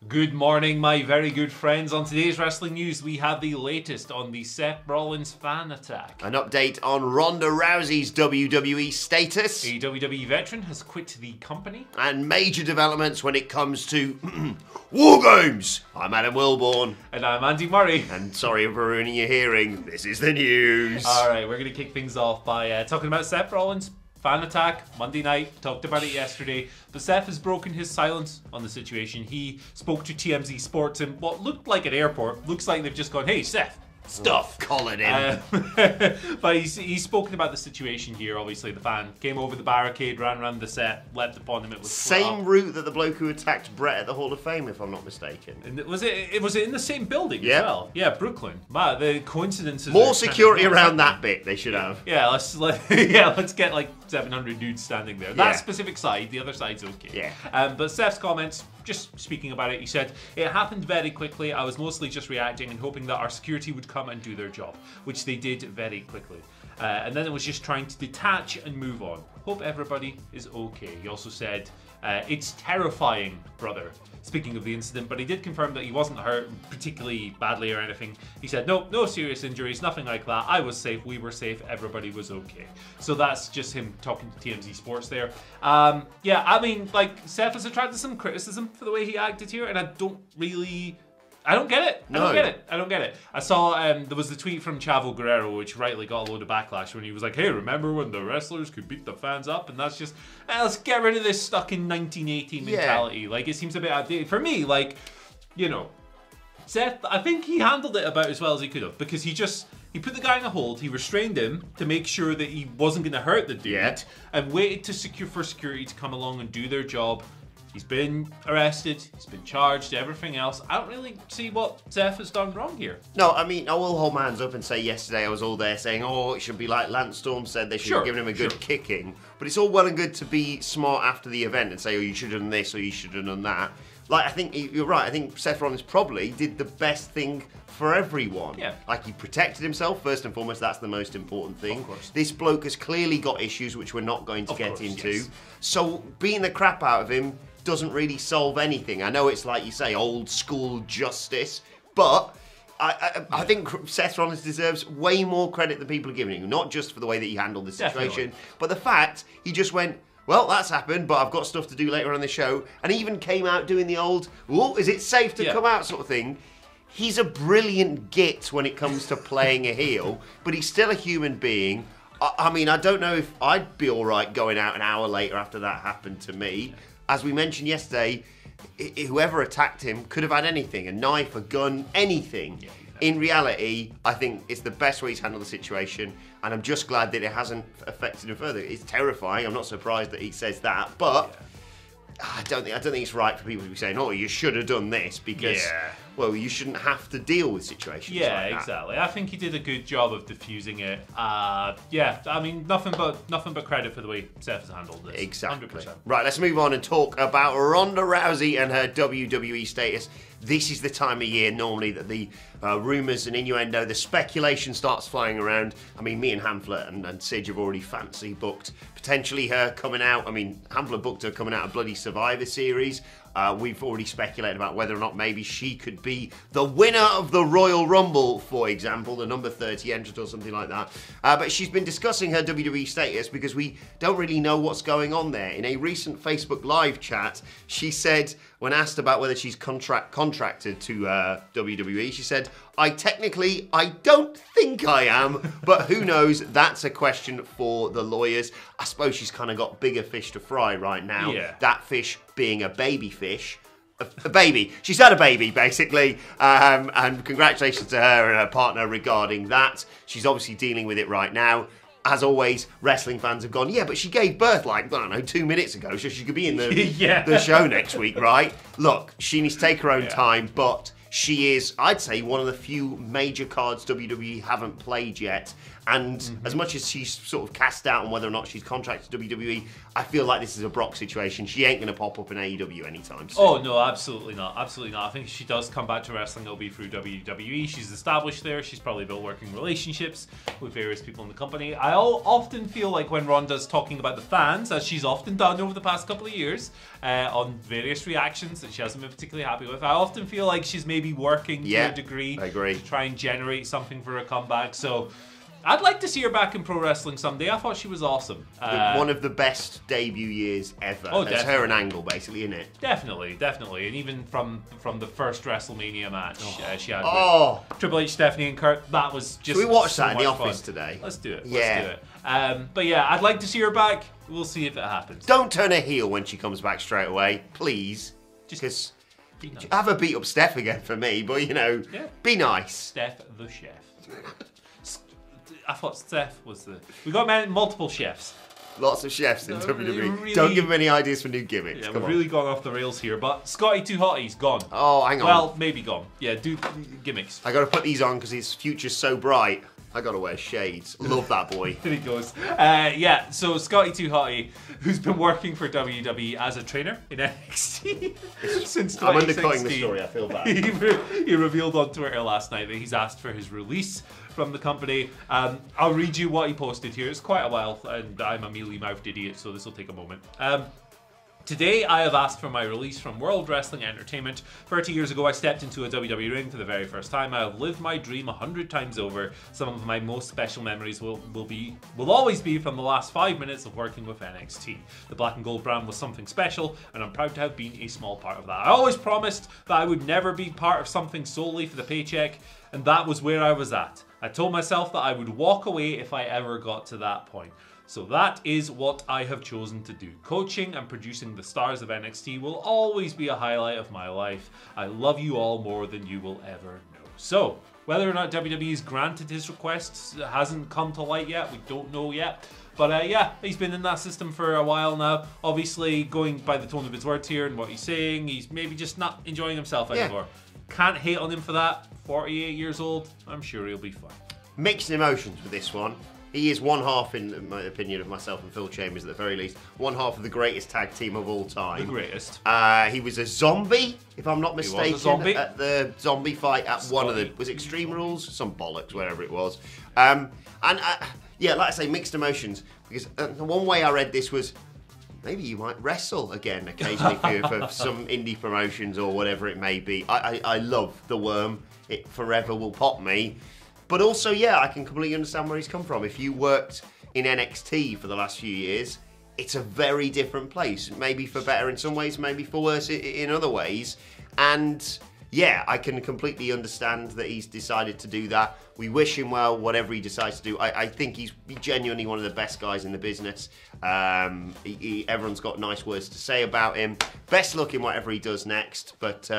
Good morning, my very good friends. On today's wrestling news, we have the latest on the Seth Rollins fan attack. An update on Ronda Rousey's WWE status. A WWE veteran has quit the company. And major developments when it comes to WarGames. I'm Adam Wilborn. And I'm Andy Murray. And sorry for ruining your hearing. This is the news. Alright, we're going to kick things off by talking about Seth Rollins. Fan attack, Monday night, talked about it yesterday, but Seth has broken his silence on the situation. He spoke to TMZ Sports in what looked like an airport. Looks like they've just gone, hey Seth, stuff. Calling him. But he's spoken about the situation here. Obviously the fan came over the barricade, ran around the set, leapt upon him. It was same route that the bloke who attacked Brett at the Hall of Fame, if I'm not mistaken. And was it in the same building as well? Yeah, Brooklyn. Wow, the coincidences. More security around that bit they should have. Yeah, let's get like 700 dudes standing there. That specific side, the other side's okay. Yeah. But Seth's comments, just speaking about it, he said, "It happened very quickly. I was mostly just reacting and hoping that our security would come and do their job, which they did very quickly. And then it was just trying to detach and move on. Hope everybody is okay." He also said, "It's terrifying, brother." Speaking of the incident, but he did confirm that he wasn't hurt particularly badly or anything. He said, no serious injuries, nothing like that. I was safe, we were safe, everybody was okay. So that's just him talking to TMZ Sports there. Yeah, I mean, like, Seth has attracted some criticism for the way he acted here, and I don't get it. I don't get it. I saw there was the tweet from Chavo Guerrero, which rightly got a load of backlash when he was like, "Hey, remember when the wrestlers could beat the fans up?" And that's just, let's get rid of this stuck in 1980 mentality. Yeah. Like, it seems a bit outdated for me. Like, you know, Seth, I think he handled it about as well as he could have, because he put the guy in a hold, he restrained him to make sure that he wasn't going to hurt the dude, and waited for security to come along and do their job. He's been arrested, he's been charged, everything else. I don't really see what Seth has done wrong here. No, I mean, I will hold my hands up and say yesterday I was all there saying, oh, it should be like Lance Storm said, they should have given him a good kicking. But it's all well and good to be smart after the event and say, oh, you should have done this or you should have done that. Like, I think you're right. I think Seth Rollins probably did the best thing for everyone. Yeah. Like, he protected himself, first and foremost. That's the most important thing. Of course. This bloke has clearly got issues which we're not going to get into. Yes. So, beating the crap out of him doesn't really solve anything. I know it's like you say, old school justice, but I think Seth Rollins deserves way more credit than people are giving him, not just for the way that he handled the situation, but the fact he just went, well, that's happened, but I've got stuff to do later on the show, and he even came out doing the old, oh, is it safe to come out sort of thing. He's a brilliant git when it comes to playing a heel, but he's still a human being. I mean, I don't know if I'd be all right going out an hour later after that happened to me. As we mentioned yesterday, whoever attacked him could have had anything, a knife, a gun, anything. Yeah, exactly. In reality, I think it's the best way to handle the situation, and I'm just glad that it hasn't affected him further. It's terrifying. I'm not surprised that he says that, but I don't think it's right for people to be saying, "Oh, you should have done this," because well, you shouldn't have to deal with situations like that. Yeah, exactly. I think he did a good job of diffusing it. Yeah, I mean, nothing but credit for the way Seth has handled this. Exactly. 100%. Right, let's move on and talk about Ronda Rousey and her WWE status. This is the time of year normally that the rumours and innuendo, the speculation starts flying around. I mean, me and Hamflet and Sid have already fancy booked potentially her coming out. I mean, Hamflet booked her coming out of bloody Survivor Series. We've already speculated about whether or not maybe she could be the winner of the Royal Rumble, for example, the number 30 entrant or something like that. But she's been discussing her WWE status because we don't really know what's going on there. In a recent Facebook Live chat, she said, when asked about whether she's contracted to WWE, she said, I don't think I am, but who knows? That's a question for the lawyers. I suppose she's kind of got bigger fish to fry right now. Yeah. That fish being a baby fish. A baby. She's had a baby, basically. And congratulations to her and her partner regarding that. She's obviously dealing with it right now. As always, wrestling fans have gone, yeah, but she gave birth like, I don't know, 2 minutes ago, so she could be in the, the show next week, right? Look, she needs to take her own time, but she is, I'd say, one of the few major cards WWE haven't played yet. And as much as she's sort of cast out on whether or not she's contracted to WWE, I feel like this is a Brock situation. She ain't going to pop up in AEW anytime soon. Oh, no, absolutely not. Absolutely not. I think if she does come back to wrestling, it'll be through WWE. She's established there. She's probably built working relationships with various people in the company. I often feel like when Ronda's talking about the fans, as she's often done over the past couple of years, on various reactions that she hasn't been particularly happy with, I often feel like she's maybe working to a degree I agree. to try and generate something for a comeback. So I'd like to see her back in pro wrestling someday. I thought she was awesome. One of the best debut years ever. Oh, It's her and Angle, basically, isn't it? Definitely. And even from the first WrestleMania match she had with Triple H, Stephanie, and Kurt, that was just. Should we watch so that in the much office fun. today? Let's do it. Yeah. Let's do it. But yeah, I'd like to see her back. We'll see if it happens. Don't turn her heel when she comes back straight away, please. Just be nice. have her beat up Steph again for me, but be nice. Steph the chef. I thought Steph was the. We got multiple chefs. Lots of chefs in WWE. Really, Don't give them any ideas for new gimmicks. Yeah, Come we've on. really gone off the rails here, but Scotty 2 Hotty's gone. Oh, hang on. Well, maybe gone. Yeah, do gimmicks. I got to put these on because his future's so bright. I got to wear shades. Love that boy. There he goes. Yeah, so Scotty 2 Hotty, who's been working for WWE as a trainer in NXT since 2016. I'm undercutting the story, I feel bad. He revealed on Twitter last night that he's asked for his release from the company. I'll read you what he posted here. It's quite a while, and I'm a mealy-mouthed idiot, so this will take a moment. Today, I have asked for my release from World Wrestling Entertainment. 30 years ago, I stepped into a WWE ring for the very first time. I have lived my dream 100 times over. Some of my most special memories will always be from the last 5 minutes of working with NXT. The black and gold brand was something special, and I'm proud to have been a small part of that. I always promised that I would never be part of something solely for the paycheck, and that was where I was at. I told myself that I would walk away if I ever got to that point. So that is what I have chosen to do. Coaching and producing the stars of NXT will always be a highlight of my life. I love you all more than you will ever know. So, whether or not WWE's granted his requests hasn't come to light yet, we don't know yet. But yeah, he's been in that system for a while now. Obviously, going by the tone of his words here and what he's saying, he's maybe just not enjoying himself anymore. Can't hate on him for that. 48 years old, I'm sure he'll be fine. Mixed emotions with this one. He is one half, in my opinion, of myself and Phil Chambers at the very least, one half of the greatest tag team of all time. The greatest. He was a zombie, if I'm not mistaken, at the zombie fight at Scotty. One of the, was it Extreme Rules? Some bollocks, wherever it was. Yeah, like I say, mixed emotions, because one way I read this was, maybe you might wrestle again occasionally for some indie promotions or whatever it may be. I love the worm. It forever will pop me. But also, yeah, I can completely understand where he's come from. If you worked in NXT for the last few years, it's a very different place. Maybe for better in some ways, maybe for worse in other ways. And yeah, I can completely understand that he's decided to do that. We wish him well, whatever he decides to do. I think he's genuinely one of the best guys in the business. Everyone's got nice words to say about him. Best luck in whatever he does next, but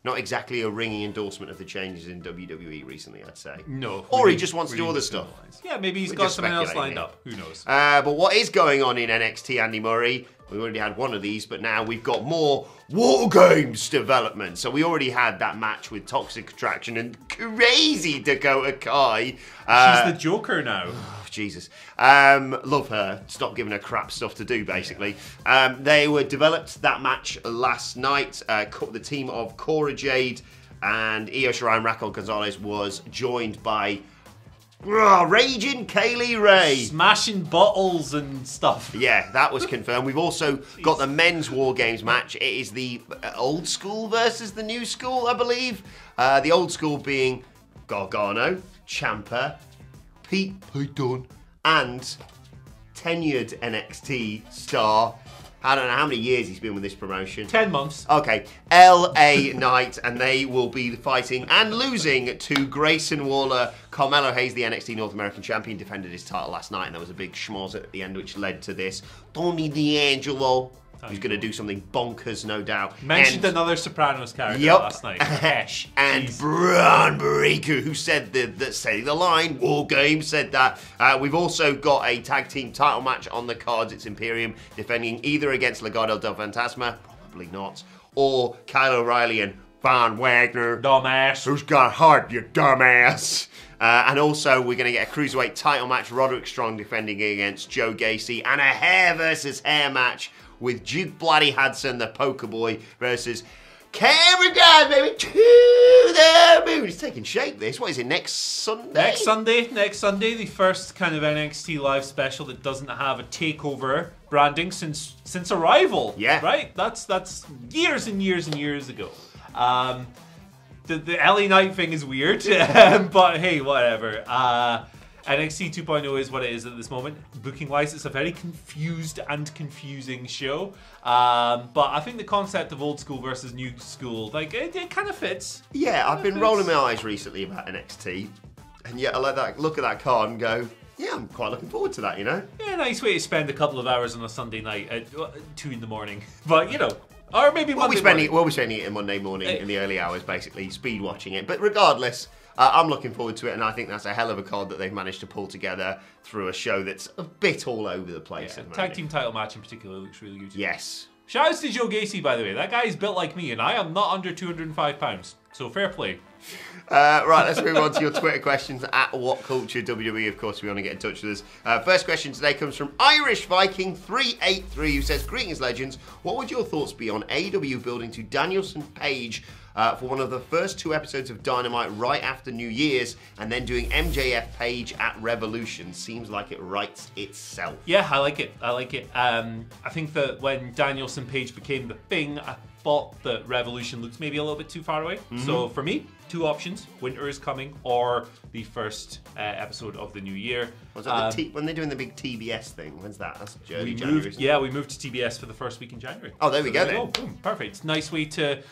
not exactly a ringing endorsement of the changes in WWE recently, I'd say. No. Or he just wants to do other stuff. Yeah, maybe he's got something else lined up. Who knows? But what is going on in NXT, Andy Murray? We already had one of these, but now we've got more WarGames development. So we already had that match with Toxic Attraction and crazy Dakota Kai. She's the Joker now. Oh, Jesus. Love her. Stop giving her crap stuff to do, basically. They were developed that match last night. The team of Cora Jade and Io Shirai and Raquel Gonzalez was joined by Raging Kaylee Ray. Smashing bottles and stuff. Yeah, that was confirmed. We've also got the men's WarGames match. It is the old school versus the new school, I believe. The old school being Gargano, Ciampa, Pete Dunne, and tenured NXT star. I don't know how many years he's been with this promotion. 10 months. Okay, LA Knight, and they will be fighting and losing to Grayson Waller. Carmelo Hayes, the NXT North American champion, defended his title last night, and there was a big schmoz at the end, which led to this. Tony D'Angelo, who's going to do something bonkers, no doubt. Mentioned another Sopranos character last night. Hesh. And Braun Breaker, who said say the line, WarGames said that. We've also got a tag team title match on the cards. It's Imperium defending either against Legado del Fantasma, probably not, or Kyle O'Reilly and Von Wagner. Dumbass. Who's got heart, you dumbass. And also, we're going to get a cruiserweight title match. Roderick Strong defending against Joe Gacy. And a hair versus hair match with Duke Bloody Hudson, the poker boy, versus Cameron Grimes, baby, to the moon. It's taking shape, this. What is it, next Sunday? Next Sunday, the first kind of NXT Live special that doesn't have a takeover branding since Arrival. Yeah. Right? That's years and years and years ago. The LA Knight thing is weird, but hey, whatever. NXT 2.0 is what it is at this moment. Booking-wise, it's a very confused and confusing show. But I think the concept of old school versus new school, like, it kind of fits. Yeah, I've been rolling my eyes recently about NXT, and yet I let that look at that card and go, yeah, I'm quite looking forward to that, you know? Yeah, nice way to spend a couple of hours on a Sunday night at 2 in the morning. But, you know, or maybe Monday morning. We'll be spending it in Monday morning in the early hours, basically, speed watching it. But regardless, I'm looking forward to it, and I think that's a hell of a card that they've managed to pull together through a show that's a bit all over the place. Yeah, tag team title match in particular looks really good. Yes. Shouts to Joe Gacy, by the way. That guy is built like me, and I am not under 205 pounds. So fair play. Right, let's move on to your Twitter questions at WhatCulture WWE. Of course, we want to get in touch with us. First question today comes from Irish Viking 383, who says, "Greetings, legends. What would your thoughts be on AEW building to Danielson Page for one of the first 2 episodes of Dynamite right after New Year's, and then doing MJF Page at Revolution? Seems like it writes itself." Yeah, I like it. I think that when Danielson Page became the thing, I thought that Revolution looks maybe a little bit too far away. So for me, 2 options: Winter is Coming or the first episode of the new year. Was that when they're doing the big TBS thing? When's that? That's early January. We moved to TBS for the first week in January. Oh, there we go then. Boom, perfect. Nice way to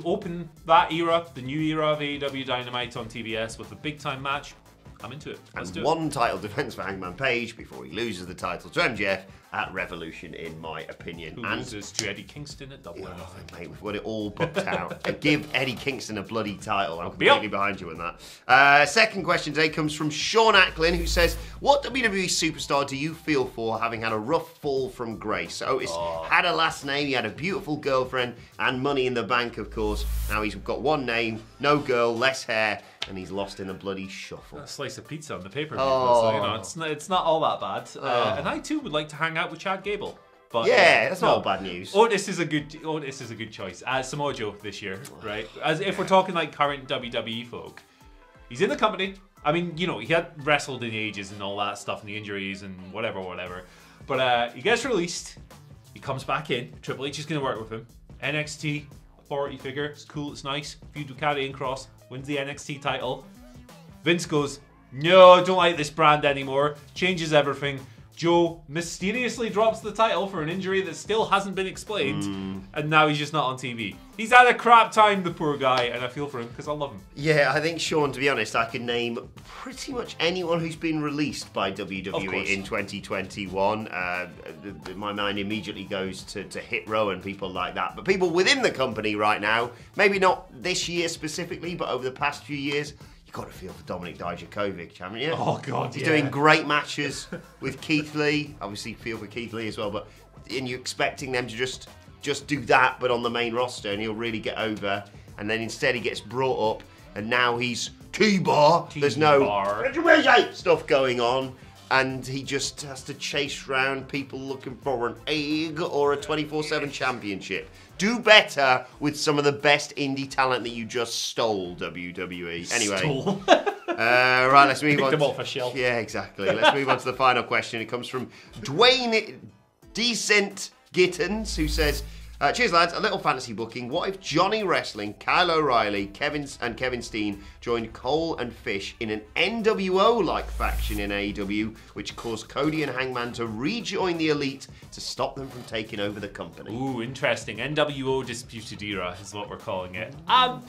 open that era, the new era of AEW Dynamite on TBS with a big time match. I'm into it. Let's do it. One title defense for Hangman Page before he loses the title to MJF at Revolution, in my opinion. Who loses to Eddie Kingston at Double or Nothing. Mate, we've got it all booked out. Give Eddie Kingston a bloody title. I'm completely behind you on that. Second question today comes from Sean Acklin, who says, "What WWE superstar do you feel for having had a rough fall from grace? Otis had a last name, he had a beautiful girlfriend, and money in the bank, of course. Now he's got one name, no girl, less hair, and he's lost in a bloody shuffle." A slice of pizza on the paper. So, you know, it's not all that bad. And I too would like to hang out with Chad Gable. But yeah, that's not all bad news. Otis is a good choice. Samoa Joe this year, right? As if we're talking like current WWE folk, he's in the company. I mean, you know, he had wrestled in ages and all that stuff, and the injuries and whatever. But he gets released. He comes back in. Triple H is going to work with him. NXT authority figure. It's cool. It's nice. Feud with Karrion Kross. Wins the NXT title. Vince goes, "No, don't like this brand anymore." Changes everything. Joe mysteriously drops the title for an injury that still hasn't been explained, and now he's just not on TV. He's had a crap time, the poor guy, and I feel for him because I love him. Yeah, I think, Sean, to be honest, I could name pretty much anyone who's been released by WWE in 2021. My mind immediately goes to Hit Row and people like that. But people within the company right now, maybe not this year specifically, but over the past few years, got to feel for Dominik Dijakovic, haven't you? Oh God, he's doing great matches with Keith Lee. Obviously, feel for Keith Lee as well. But you're expecting them to just do that, but on the main roster, and he'll really get over. And then instead, he gets brought up, and now he's T-Bar. There's no stuff going on, and he just has to chase around people looking for an egg or a 24/7 championship. Do better with some of the best indie talent that you just stole, WWE. Anyway, right, let's move on. Picked them off a shelf. Yeah, exactly. Let's move on to the final question. It comes from Dwayne Decent Gittens, who says, "Cheers, lads. A little fantasy booking. What if Johnny Wrestling, Kyle O'Reilly, Kevin Steen joined Cole and Fish in an NWO-like faction in AEW, which caused Cody and Hangman to rejoin the Elite to stop them from taking over the company?" Ooh, interesting. NWO Disputed Era is what we're calling it.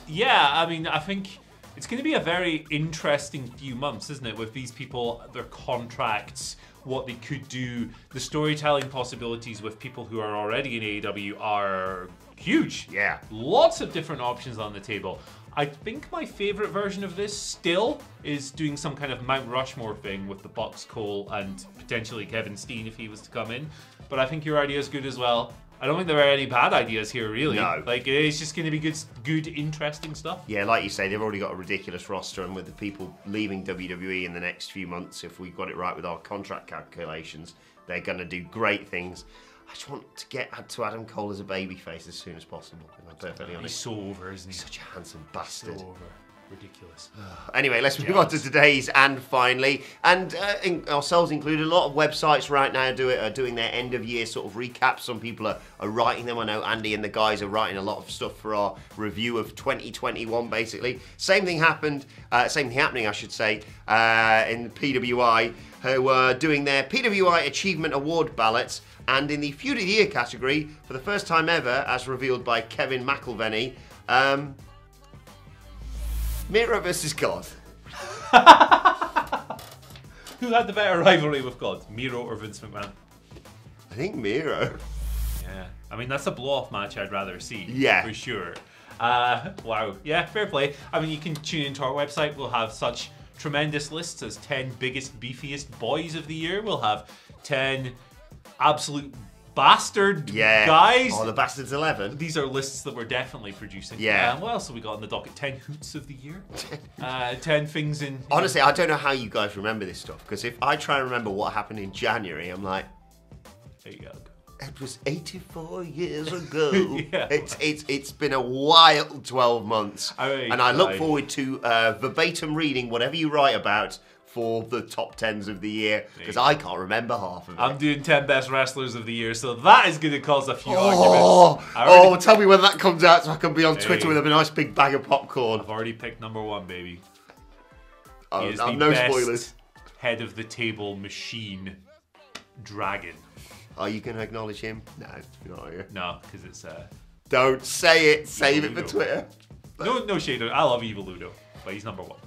Yeah, I mean, I think it's going to be a very interesting few months, isn't it? With these people, their contracts, what they could do, the storytelling possibilities with people who are already in AEW are huge. Yeah. Lots of different options on the table. I think my favorite version of this still is doing some kind of Mount Rushmore thing with the Bucks, Cole, and potentially Kevin Steen if he was to come in. But I think your idea is good as well. I don't think there are any bad ideas here, really. No. Like, it's just going to be good, interesting stuff. Yeah, like you say, they've already got a ridiculous roster, and with the people leaving WWE in the next few months, if we got it right with our contract calculations, they're going to do great things. I just want to get to Adam Cole as a babyface as soon as possible, if I'm perfectly honest. He's so over, isn't he? Such a handsome bastard. So over. Ridiculous. Anyway, let's move on to today's and finally. And ourselves included, a lot of websites right now are doing their end of year sort of recaps. Some people are writing them. I know Andy and the guys are writing a lot of stuff for our review of 2021, basically. Same thing happening, I should say, in PWI, who are doing their PWI Achievement Award ballots. And in the Feud of the Year category, for the first time ever, as revealed by Kevin McElveny, Miro versus God. Who had the better rivalry with God, Miro or Vince McMahon? I think Miro. Yeah, I mean, that's a blow-off match I'd rather see. Yeah. For sure. Wow. Yeah, fair play. I mean, you can tune into our website. We'll have such tremendous lists as 10 biggest, beefiest boys of the year. We'll have 10 absolute bastard guys. Oh, the Bastards 11. These are lists that we're definitely producing. Yeah. What else have we got on the docket? 10 hoots of the year. 10 things in. Honestly, I don't know how you guys remember this stuff, because if I try and remember what happened in January, I'm like, there you go. It was 84 years ago. Yeah. It's been a wild 12 months, and I look forward to verbatim reading whatever you write about for the top 10s of the year, because I can't remember half of it. I'm doing 10 best wrestlers of the year, so that is going to cause a few arguments. Tell me when that comes out so I can be on Twitter with a nice big bag of popcorn. I've already picked number 1, baby. Oh, He is the no best spoilers. head of the table machine dragon. Are you going to acknowledge him? No, you're not, are you? No, because it's Don't say it. Save it for Ludo. Twitter. No shade. I love Evil Ludo, but he's number 1.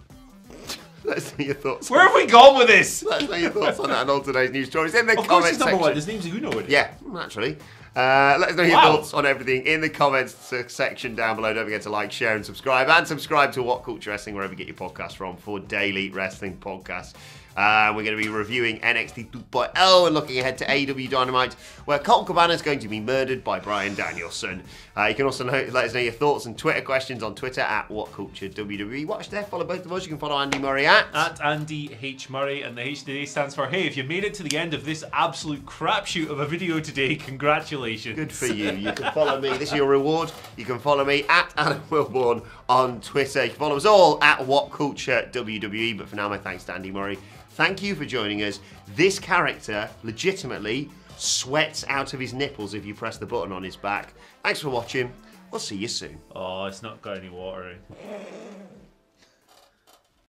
Let's know your thoughts. Where have we gone with this? Let us know your thoughts on that and all today's news stories in the Of course comments he's number section. 1. His name's Uno. Isn't it? Yeah, naturally. Let us know your thoughts on everything in the comments section down below. Don't forget to like, share, and subscribe. And subscribe to What Culture Wrestling, wherever you get your podcasts from, for daily wrestling podcasts. We're going to be reviewing NXT 2.0 and looking ahead to AEW Dynamite, where Colt Cabana is going to be murdered by Bryan Danielson. You can also let us know your thoughts and Twitter questions on Twitter at WhatCultureWWE. Watch there, follow both of us. You can follow Andy Murray at Andy H. Murray, and the H today stands for, hey, if you made it to the end of this absolute crapshoot of a video today, congratulations. Good for you. You can follow me. This is your reward. You can follow me at Adam Wilborn on Twitter. You can follow us all at WhatCultureWWE. But for now, my thanks to Andy Murray. Thank you for joining us. This character legitimately sweats out of his nipples if you press the button on his back. Thanks for watching. We'll see you soon. Oh, it's not got any water in.